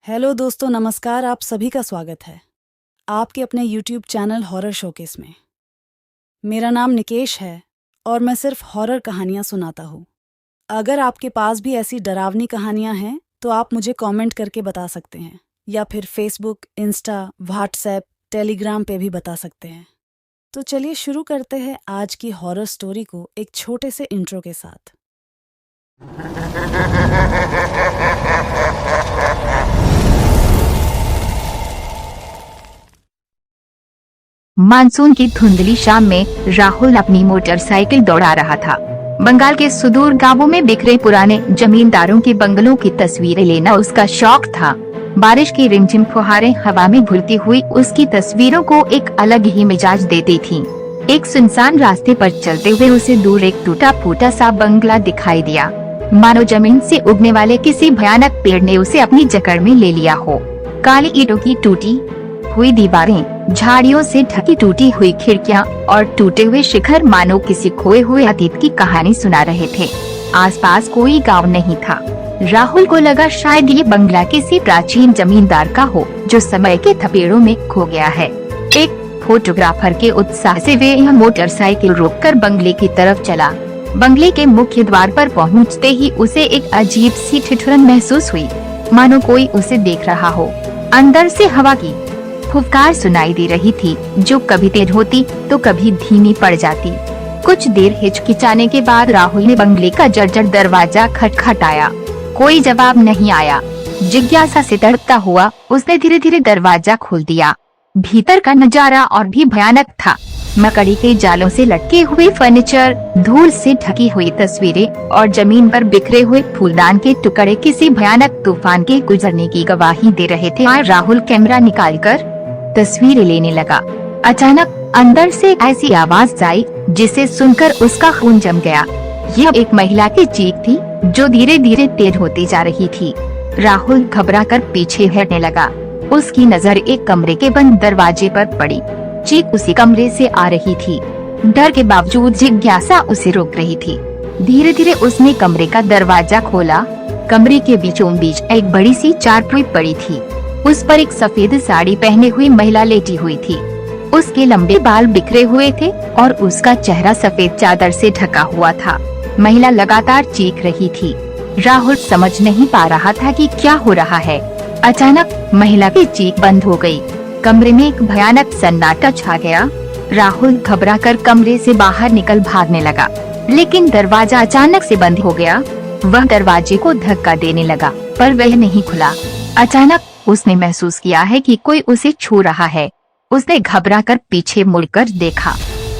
Hello दोस्तों, नमस्कार। आप सभी का स्वागत है आपके अपने YouTube चैनल हॉरर शोकेस में। मेरा नाम निकेश है और मैं सिर्फ हॉरर कहानियाँ सुनाता हूँ। अगर आपके पास भी ऐसी डरावनी कहानियाँ हैं तो आप मुझे कमेंट करके बता सकते हैं या फिर फेसबुक, इंस्टा, व्हाट्सएप, टेलीग्राम पे भी बता सकते हैं। तो चलिए शुरू करते हैं आज की हॉरर स्टोरी को एक छोटे से इंट्रो के साथ। मानसून की धुंधली शाम में राहुल अपनी मोटरसाइकिल दौड़ा रहा था। बंगाल के सुदूर गांवों में बिखरे पुराने जमींदारों के बंगलों की तस्वीरें लेना उसका शौक था। बारिश की रिमझिम फुहारें हवा में घुलती हुई उसकी तस्वीरों को एक अलग ही मिजाज देती थीं। एक सुनसान रास्ते पर चलते हुए उसे दूर एक टूटा फूटा सा बंगला दिखाई दिया, मानो जमीन से उगने वाले किसी भयानक पेड़ ने उसे अपनी जकड़ में ले लिया हो। काली ईंटों की टूटी हुई दीवारें, झाड़ियों से ढकी टूटी हुई खिड़कियां और टूटे हुए शिखर मानो किसी खोए हुए अतीत की कहानी सुना रहे थे। आसपास कोई गांव नहीं था। राहुल को लगा शायद ये बंगला किसी प्राचीन जमींदार का हो जो समय के थपेड़ों में खो गया है। एक फोटोग्राफर के उत्साह से वे यह मोटरसाइकिल रोककर बंगले की तरफ चला। बंगले के मुख्य द्वार पर पहुंचते ही उसे एक अजीब सी ठिठुरन महसूस हुई, मानो कोई उसे देख रहा हो। अंदर से हवा की फुफकार सुनाई दे रही थी, जो कभी तेज होती तो कभी धीमी पड़ जाती। कुछ देर हिचकिचाने के बाद राहुल ने बंगले का जर्जर दरवाजा खटखटाया। कोई जवाब नहीं आया। जिज्ञासा से तड़पता हुआ उसने धीरे धीरे दरवाजा खोल दिया। भीतर का नजारा और भी भयानक था। मकड़ी के जालों से लटके हुए फर्नीचर, धूल से ढकी हुई तस्वीरें और जमीन पर बिखरे हुए फूलदान के टुकड़े किसी भयानक तूफान के गुजरने की गवाही दे रहे थे। राहुल कैमरा निकालकर तस्वीरें लेने लगा। अचानक अंदर से ऐसी आवाज आई जिसे सुनकर उसका खून जम गया। यह एक महिला की चीख थी जो धीरे धीरे तेज होती जा रही थी। राहुल घबराकर पीछे हटने लगा। उसकी नजर एक कमरे के बंद दरवाजे पर पड़ी। चीख उसी कमरे से आ रही थी। डर के बावजूद जिज्ञासा उसे रोक रही थी। धीरे धीरे उसने कमरे का दरवाजा खोला। कमरे के बीचों बीच एक बड़ी सी चारपाई पड़ी थी। उस पर एक सफेद साड़ी पहने हुई महिला लेटी हुई थी। उसके लंबे बाल बिखरे हुए थे और उसका चेहरा सफेद चादर से ढका हुआ था। महिला लगातार चीख रही थी। राहुल समझ नहीं पा रहा था कि क्या हो रहा है। अचानक महिला की चीख बंद हो गई। कमरे में एक भयानक सन्नाटा छा गया। राहुल घबराकर कमरे से बाहर निकल भागने लगा, लेकिन दरवाजा अचानक से बंद हो गया। वह दरवाजे को धक्का देने लगा, पर वह नहीं खुला। अचानक उसने महसूस किया है कि कोई उसे छू रहा है। उसने घबराकर पीछे मुड़कर देखा।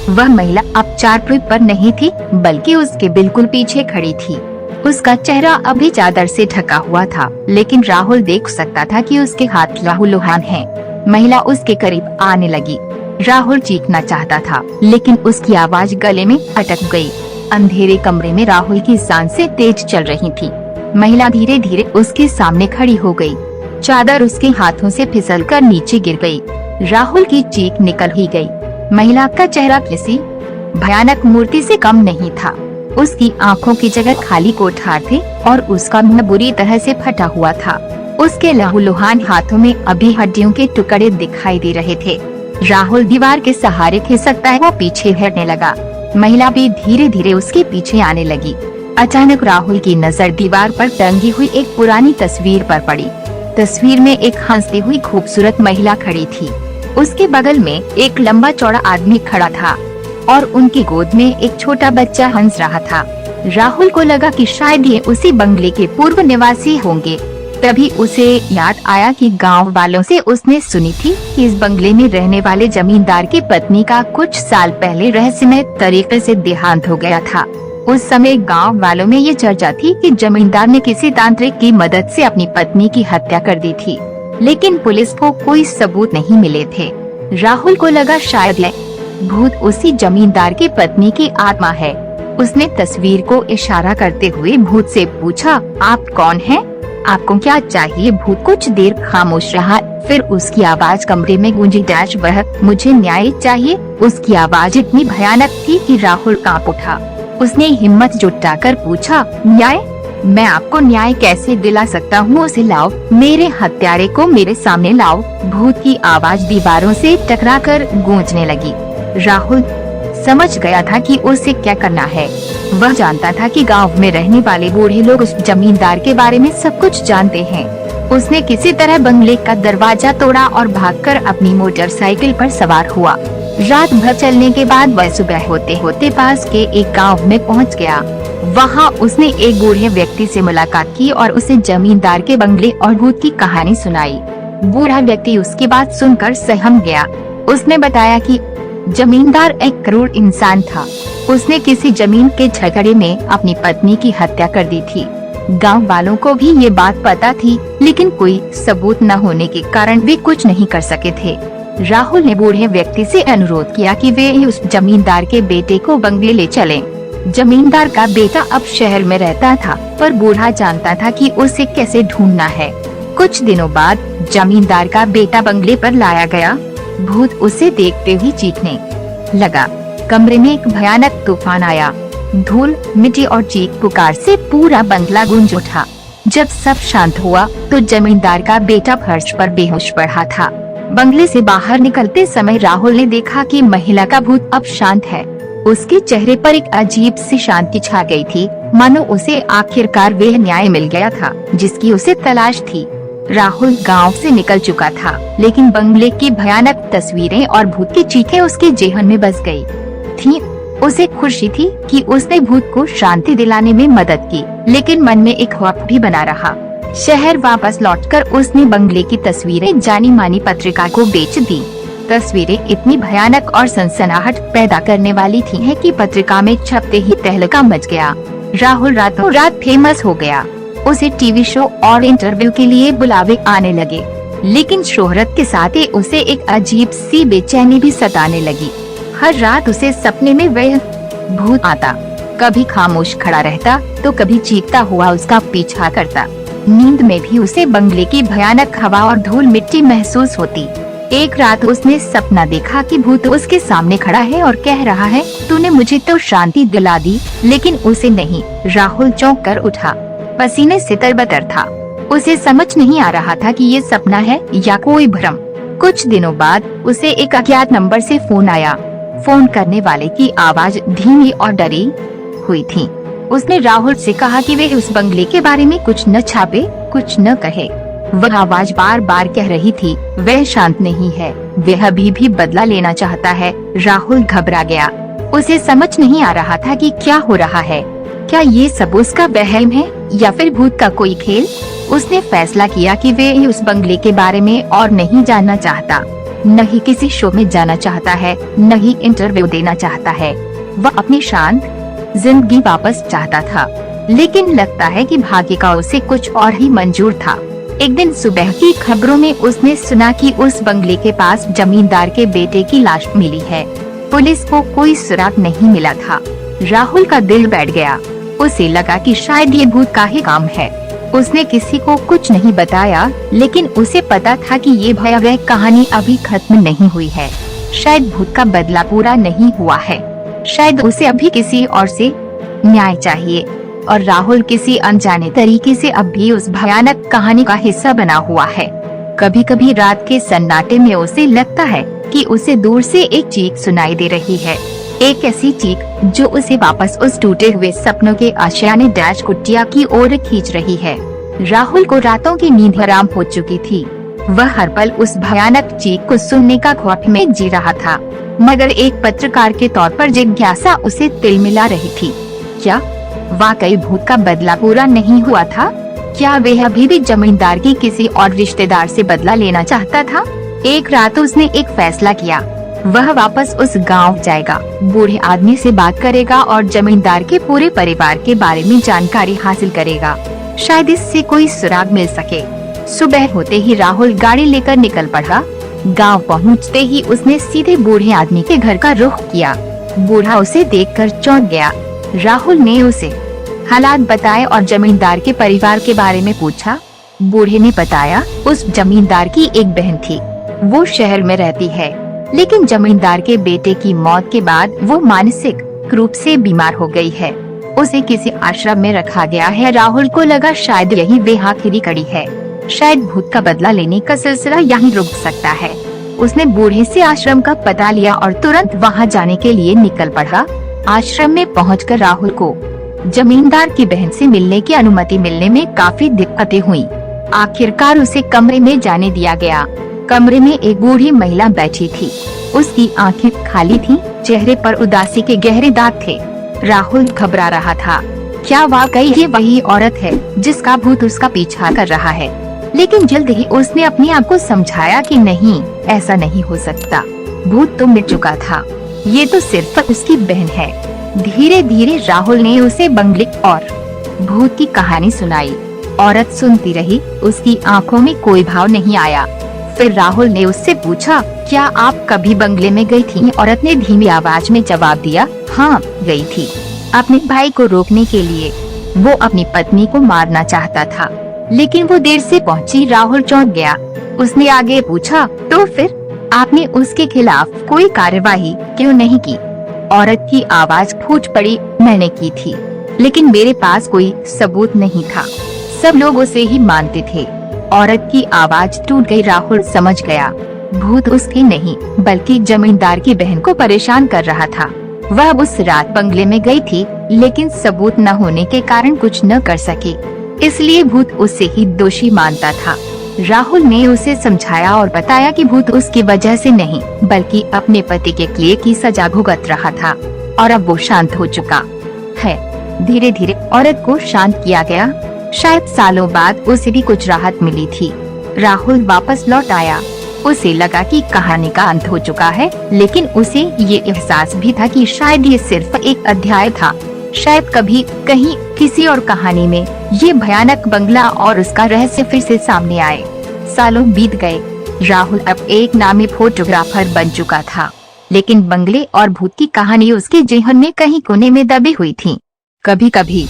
वह महिला अब चारपाई पर नहीं थी, बल्कि उसके बिल्कुल पीछे खड़ी थी। उसका चेहरा अभी चादर से ढका हुआ था, लेकिन राहुल देख सकता था कि उसके हाथ लहूलुहान हैं। महिला उसके करीब आने लगी। राहुल चीखना चाहता था, लेकिन उसकी आवाज गले में अटक गई। अंधेरे कमरे में राहुल की सांसें तेज चल रही थी। महिला धीरे धीरे उसके सामने खड़ी हो गई। चादर उसके हाथों से फिसलकर नीचे गिर गई। राहुल की चीख निकल ही गई। महिला का चेहरा किसी भयानक मूर्ति से कम नहीं था। उसकी आंखों की जगह खाली कोठार थे और उसका मुंह बुरी तरह से फटा हुआ था। उसके लहूलुहान हाथों में अभी हड्डियों के टुकड़े दिखाई दे रहे थे। राहुल दीवार के सहारे खिसकता है, वो पीछे हटने लगा। महिला भी धीरे धीरे उसके पीछे आने लगी। अचानक राहुल की नजर दीवार पर टंगी हुई एक पुरानी तस्वीर पर पड़ी। तस्वीर में एक हंसती हुई खूबसूरत महिला खड़ी थी। उसके बगल में एक लंबा चौड़ा आदमी खड़ा था और उनकी गोद में एक छोटा बच्चा हंस रहा था। राहुल को लगा कि शायद ये उसी बंगले के पूर्व निवासी होंगे। तभी उसे याद आया कि गांव वालों से उसने सुनी थी कि इस बंगले में रहने वाले जमींदार की पत्नी का कुछ साल पहले रहस्यमय तरीके से देहांत हो गया था। उस समय गांव वालों में ये चर्चा थी कि जमींदार ने किसी तांत्रिक की मदद से अपनी पत्नी की हत्या कर दी थी, लेकिन पुलिस को कोई सबूत नहीं मिले थे। राहुल को लगा शायद यह भूत उसी जमींदार की पत्नी की आत्मा है। उसने तस्वीर को इशारा करते हुए भूत से पूछा, आप कौन हैं? आपको क्या चाहिए? भूत कुछ देर खामोश रहा, फिर उसकी आवाज कमरे में गूंजी, वह मुझे न्याय चाहिए। उसकी आवाज इतनी भयानक थी कि राहुल कांप उठा। उसने हिम्मत जुटाकर पूछा, न्याय? मैं आपको न्याय कैसे दिला सकता हूँ, उसे लाओ, मेरे हत्यारे को मेरे सामने लाओ। भूत की आवाज दीवारों से टकराकर गूंजने लगी। राहुल समझ गया था कि उसे क्या करना है। वह जानता था कि गांव में रहने वाले बूढ़े लोग उस जमींदार के बारे में सब कुछ जानते हैं। उसने किसी तरह बंगले का दरवाजा तोड़ा और भागकर अपनी मोटरसाइकिल पर सवार हुआ। रात भर चलने के बाद वह सुबह होते होते पास के एक गांव में पहुंच गया। वहां उसने एक बूढ़े व्यक्ति से मुलाकात की और उसे जमींदार के बंगले और भूत की कहानी सुनाई। बूढ़ा व्यक्ति उसकी बात सुनकर सहम गया। उसने बताया कि जमींदार एक क्रूर इंसान था। उसने किसी जमीन के झगड़े में अपनी पत्नी की हत्या कर दी थी। गांव वालों को भी ये बात पता थी, लेकिन कोई सबूत न होने के कारण वे कुछ नहीं कर सके थे। राहुल ने बूढ़े व्यक्ति से अनुरोध किया कि वे उस जमींदार के बेटे को बंगले ले चलें। जमींदार का बेटा अब शहर में रहता था, पर बूढ़ा जानता था कि उसे कैसे ढूंढना है। कुछ दिनों बाद जमींदार का बेटा बंगले पर लाया गया। भूत उसे देखते ही चीखने लगा। कमरे में एक भयानक तूफान आया। धूल, मिट्टी और चीख पुकार से पूरा बंगला गूंज उठा। जब सब शांत हुआ तो जमींदार का बेटा फर्श पर बेहोश पड़ा था। बंगले से बाहर निकलते समय राहुल ने देखा कि महिला का भूत अब शांत है। उसके चेहरे पर एक अजीब सी शांति छा गई थी, मानो उसे आखिरकार वह न्याय मिल गया था जिसकी उसे तलाश थी। राहुल गांव से निकल चुका था, लेकिन बंगले की भयानक तस्वीरें और भूत की चीखें उसके जेहन में बस गई थी। उसे खुशी थी कि उसने भूत को शांति दिलाने में मदद की, लेकिन मन में एक खौफ भी बना रहा। शहर वापस लौटकर उसने बंगले की तस्वीरें जानी मानी पत्रिका को बेच दी। तस्वीरें इतनी भयानक और सनसनाहट पैदा करने वाली थी है कि पत्रिका में छपते ही तहलका मच गया। राहुल रातों रात फेमस हो गया। उसे टीवी शो और इंटरव्यू के लिए बुलावे आने लगे, लेकिन शोहरत के साथ ही उसे एक अजीब सी बेचैनी भी सताने लगी। हर रात उसे सपने में वह भूत आता, कभी खामोश खड़ा रहता तो कभी चीखता हुआ उसका पीछा करता। नींद में भी उसे बंगले की भयानक हवा और धूल मिट्टी महसूस होती। एक रात उसने सपना देखा कि भूत उसके सामने खड़ा है और कह रहा है, तूने मुझे तो शांति दिला दी, लेकिन उसे नहीं। राहुल चौंक कर उठा, पसीने से तरबतर था। उसे समझ नहीं आ रहा था कि ये सपना है या कोई भ्रम। कुछ दिनों बाद उसे एक अज्ञात नंबर से फोन आया। फोन करने वाले की आवाज धीमी और डरी हुई थी। उसने राहुल से कहा कि वे उस बंगले के बारे में कुछ न छापे, कुछ न कहे। वह आवाज बार बार कह रही थी, वह शांत नहीं है, वह अभी भी बदला लेना चाहता है। राहुल घबरा गया। उसे समझ नहीं आ रहा था कि क्या हो रहा है। क्या ये सब उसका वहम है या फिर भूत का कोई खेल? उसने फैसला किया कि वे उस बंगले के बारे में और नहीं जानना चाहता। न ही किसी शो में जाना चाहता है, न ही इंटरव्यू देना चाहता है। वह अपनी शांत जिंदगी वापस चाहता था, लेकिन लगता है कि भाग्य का उसे कुछ और ही मंजूर था। एक दिन सुबह की खबरों में उसने सुना कि उस बंगले के पास जमींदार के बेटे की लाश मिली है। पुलिस को कोई सुराग नहीं मिला था। राहुल का दिल बैठ गया। उसे लगा कि शायद ये भूत का ही काम है। उसने किसी को कुछ नहीं बताया, लेकिन उसे पता था कि ये भयावह कहानी अभी खत्म नहीं हुई है। शायद भूत का बदला पूरा नहीं हुआ है। शायद उसे अभी किसी और से न्याय चाहिए, और राहुल किसी अनजाने तरीके से अब भी उस भयानक कहानी का हिस्सा बना हुआ है। कभी कभी रात के सन्नाटे में उसे लगता है कि उसे दूर से एक चीख सुनाई दे रही है, एक ऐसी चीख जो उसे वापस उस टूटे हुए सपनों के आशियाने डैश कुटिया की ओर खींच रही है। राहुल को रातों की नींद हराम हो चुकी थी। वह हर पल उस भयानक चीख को सुनने का खौफ में जी रहा था, मगर एक पत्रकार के तौर पर जिज्ञासा उसे तिलमिला रही थी। क्या वाकई भूत का बदला पूरा नहीं हुआ था? क्या वह अभी भी जमींदार की किसी और रिश्तेदार से बदला लेना चाहता था? एक रात उसने एक फैसला किया। वह वापस उस गांव जाएगा, बूढ़े आदमी से बात करेगा और जमींदार के पूरे परिवार के बारे में जानकारी हासिल करेगा। शायद इससे कोई सुराग मिल सके। सुबह होते ही राहुल गाड़ी लेकर निकल पड़ा। गांव पहुंचते ही उसने सीधे बूढ़े आदमी के घर का रुख किया। बूढ़ा उसे देखकर चौंक गया। राहुल ने उसे हालात बताए और जमींदार के परिवार के बारे में पूछा। बूढ़े ने बताया, उस जमींदार की एक बहन थी, वो शहर में रहती है, लेकिन जमींदार के बेटे की मौत के बाद वो मानसिक रूप से बीमार हो गई है। उसे किसी आश्रम में रखा गया है। राहुल को लगा शायद यही वे आखिरी कड़ी है, शायद भूत का बदला लेने का सिलसिला यहीं रुक सकता है। उसने बूढ़े से आश्रम का पता लिया और तुरंत वहां जाने के लिए निकल पड़ा। आश्रम में पहुंचकर राहुल को जमींदार की बहन से मिलने की अनुमति मिलने में काफी दिक्कतें हुई। आखिरकार उसे कमरे में जाने दिया गया। कमरे में एक बूढ़ी महिला बैठी थी। उसकी आंखें खाली थीं, चेहरे पर उदासी के गहरे दाग थे। राहुल घबरा रहा था, क्या वाकई ये वही औरत है जिसका भूत उसका पीछा कर रहा है? लेकिन जल्द ही उसने अपने आप को समझाया कि नहीं, ऐसा नहीं हो सकता। भूत तो मिट चुका था, ये तो सिर्फ उसकी बहन है। धीरे धीरे राहुल ने उसे बंगले और भूत की कहानी सुनाई। औरत सुनती रही, उसकी आंखों में कोई भाव नहीं आया। फिर राहुल ने उससे पूछा, क्या आप कभी बंगले में गई थी? औरत ने धीमी आवाज में जवाब दिया, हाँ गई थी, अपने भाई को रोकने के लिए। वो अपनी पत्नी को मारना चाहता था, लेकिन वो देर से पहुंची। राहुल चौंक गया। उसने आगे पूछा, तो फिर आपने उसके खिलाफ कोई कार्यवाही क्यों नहीं की? औरत की आवाज फूट पड़ी, मैंने की थी, लेकिन मेरे पास कोई सबूत नहीं था। सब लोग उसे ही मानते थे। औरत की आवाज टूट गई। राहुल समझ गया, भूत उसके नहीं बल्कि जमींदार की बहन को परेशान कर रहा था। वह उस रात बंगले में गई थी, लेकिन सबूत न होने के कारण कुछ न कर सकी, इसलिए भूत उसे ही दोषी मानता था। राहुल ने उसे समझाया और बताया कि भूत उसकी वजह से नहीं बल्कि अपने पति के लिए की सजा भुगत रहा था और अब वो शांत हो चुका है। धीरे धीरे औरत को शांत किया गया। शायद सालों बाद उसे भी कुछ राहत मिली थी। राहुल वापस लौट आया। उसे लगा कि कहानी का अंत हो चुका है, लेकिन उसे ये एहसास भी था कि शायद ये सिर्फ एक अध्याय था। शायद कभी कहीं किसी और कहानी में ये भयानक बंगला और उसका रहस्य फिर से सामने आए। सालों बीत गए। राहुल अब एक नामी फोटोग्राफर बन चुका था, लेकिन बंगले और भूत की कहानी उसके जेहन में कहीं कोने में दबी हुई थी। कभी कभी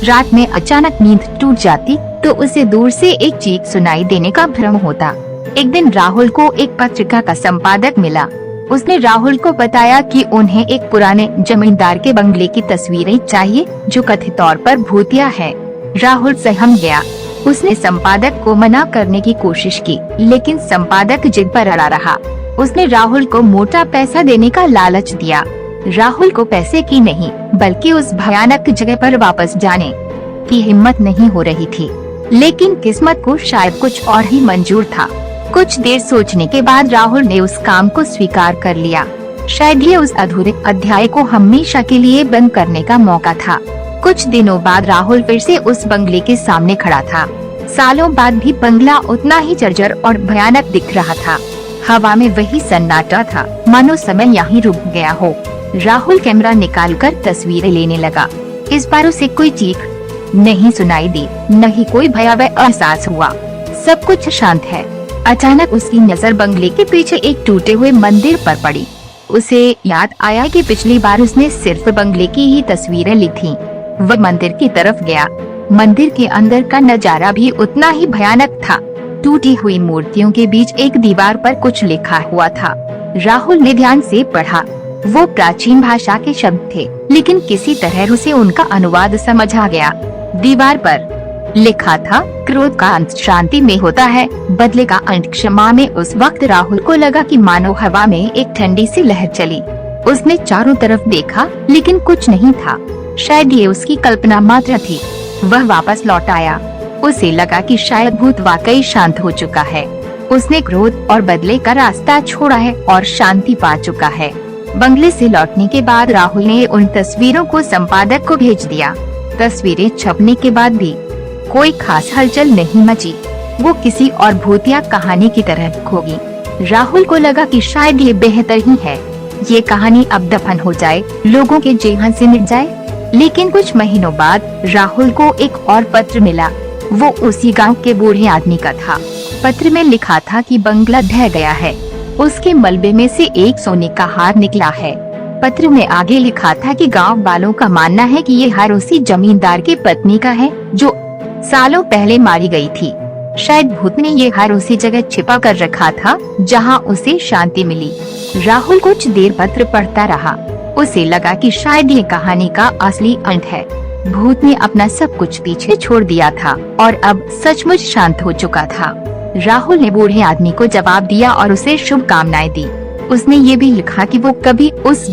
रात में अचानक नींद टूट जाती तो उसे दूर से एक चीख सुनाई देने का भ्रम होता। एक दिन राहुल को एक पत्रिका का संपादक मिला। उसने राहुल को बताया कि उन्हें एक पुराने जमींदार के बंगले की तस्वीरें चाहिए जो कथित तौर पर भूतिया है। राहुल सहम गया। उसने संपादक को मना करने की कोशिश की, लेकिन संपादक जिद पर अड़ा रहा। उसने राहुल को मोटा पैसा देने का लालच दिया। राहुल को पैसे की नहीं बल्कि उस भयानक जगह पर वापस जाने की हिम्मत नहीं हो रही थी, लेकिन किस्मत को शायद कुछ और ही मंजूर था। कुछ देर सोचने के बाद राहुल ने उस काम को स्वीकार कर लिया। शायद ये उस अधूरे अध्याय को हमेशा के लिए बंद करने का मौका था। कुछ दिनों बाद राहुल फिर से उस बंगले के सामने खड़ा था। सालों बाद भी बंगला उतना ही जर्जर और भयानक दिख रहा था। हवा में वही सन्नाटा था, मानो समय यहाँ रुक गया हो। राहुल कैमरा निकालकर तस्वीरें लेने लगा। इस बार उसे कोई चीख नहीं सुनाई दी, न ही कोई भयावह एहसास हुआ। सब कुछ शांत है। अचानक उसकी नजर बंगले के पीछे एक टूटे हुए मंदिर पर पड़ी। उसे याद आया कि पिछली बार उसने सिर्फ बंगले की ही तस्वीरें ली थीं। वह मंदिर की तरफ गया। मंदिर के अंदर का नजारा भी उतना ही भयानक था। टूटी हुई मूर्तियों के बीच एक दीवार पर कुछ लिखा हुआ था। राहुल ने ध्यान से पढ़ा। वो प्राचीन भाषा के शब्द थे, लेकिन किसी तरह उसे उनका अनुवाद समझ आ गया। दीवार पर लिखा था, क्रोध का अंत शांति में होता है, बदले का अंत क्षमा में। उस वक्त राहुल को लगा कि मानो हवा में एक ठंडी सी लहर चली। उसने चारों तरफ देखा, लेकिन कुछ नहीं था। शायद ये उसकी कल्पना मात्र थी। वह वापस लौट आया। उसे लगा कि शायद भूत वाकई शांत हो चुका है। उसने क्रोध और बदले का रास्ता छोड़ा है और शांति पा चुका है। बंगले से लौटने के बाद राहुल ने उन तस्वीरों को संपादक को भेज दिया। तस्वीरें छपने के बाद भी कोई खास हलचल नहीं मची। वो किसी और भूतिया कहानी की तरह होगी। राहुल को लगा कि शायद ये बेहतर ही है। ये कहानी अब दफन हो जाए, लोगों के जेहन से मिट जाए। लेकिन कुछ महीनों बाद राहुल को एक और पत्र मिला। वो उसी गांव के बूढ़े आदमी का था। पत्र में लिखा था कि बंगला ढह गया है। उसके मलबे में से एक सोने का हार निकला है। पत्र में आगे लिखा था कि गांव वालों का मानना है कि ये हार उसी जमींदार की पत्नी का है जो सालों पहले मारी गई थी। शायद भूत ने ये हार उसी जगह छिपा कर रखा था जहां उसे शांति मिली। राहुल कुछ देर पत्र पढ़ता रहा। उसे लगा कि शायद ये कहानी का असली अंत है। भूत ने अपना सब कुछ पीछे छोड़ दिया था और अब सचमुच शांत हो चुका था। राहुल ने बूढ़े आदमी को जवाब दिया और उसे शुभकामनाएं दी। उसने ये भी लिखा कि वो कभी उस